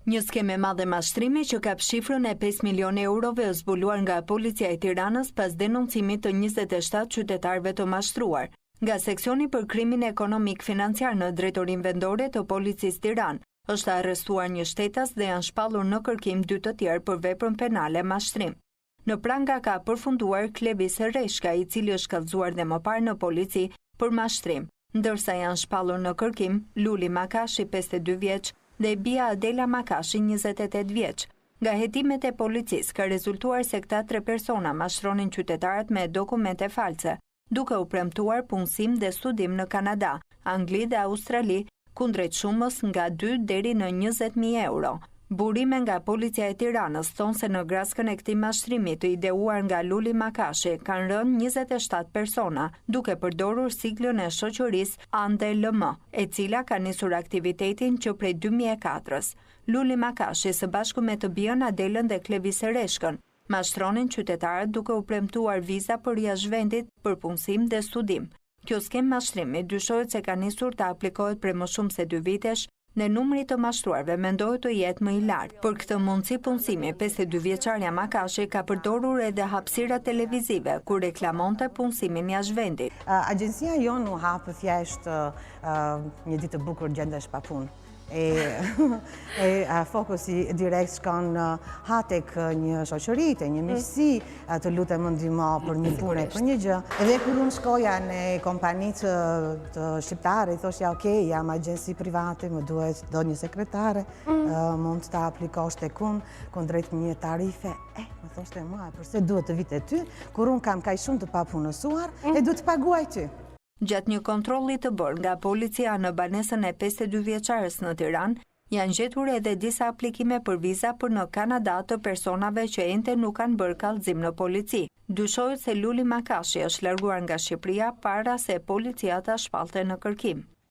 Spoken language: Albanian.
Një skemë e madhe mashtrimi që kap shifrën e 5 milionë eurove u zbuluar nga Policia e Tiranës pas denoncimit të 27 qytetarëve të mashtruar. Nga seksioni për krimin ekonomik financiar në Drejtorinë Vendore të Policisë Tiranë, është arrestuar një shtetas dhe janë shpallur në kërkim 2 të tjerë për veprën penale mashtrim. Në pranga ka përfunduar Klebi Sereshka, i cili është kallëzuar dhe më parë në polici për mashtrim, ndërsa janë shpallur në kërkim Luli Makashi, 52 vjeç, dhe bia Adela Makashi, 28 vjeç. Nga hetimet e policisë ka rezultuar se këta 3 persona mashtronin qytetarët me dokumente false, duke u premtuar punësim dhe studim në Kanada, Angli dhe Australi, kundrejt shumës nga 2 deri në 20.000 euro. Burime nga Policia e Tiranës thonë se në graskën e këtij mashtrimi të ideuar nga Luli Makashi kanë rënë 27 persona, duke përdorur siglën e shoqërisë Ande LM, e cila ka nisur aktivitetin që prej 2004-s. Luli Makashi së bashku me të bijën Adelën dhe Klevi Sereshkën mashtronin qytetarët duke u premtuar viza për jashtë vendit për punësim dhe studim. Kjo skemë mashtrimi dyshohet se ka nisur të aplikohet prej më shumë se 2 vitesh, dhe numri të mashtruarve mendohet të jetë më i lartë. Për këtë mundësi punësimi, 52 vjeçarja Makashi ka përdorur edhe hapësira televizive, ku reklamonte punësimin jashtë vendit. Agjencia jonë u hapë thjesht një ditë të bukur gjendesh pa punë. Fokusi direkt shkon tek një shoqëri, te një miqësi, të lutem më ndihmo për një punë, për një gjë. Edhe kur unë shkoja në kompanitë të shqiptare, i thoshja, okay, jam agjenci private, më duhet do një sekretare, mund të aplikosh tek unë kundrejt një tarife. Më thoshte mua, përse duhet të vite ty, kur unë kam kaq shumë të papunësuar, e duhet të paguaj ty. Gjatë një kontrolli të bërë nga policia në banesën e 52 vjeçarës në Tiranë, janë gjetur edhe disa aplikime për viza për në Kanada të personave që ende nuk kanë bërë kallëzim në polici. Dyshohet se Luli Makashi është larguar nga Shqipëria para se policia ta shpallte në kërkim.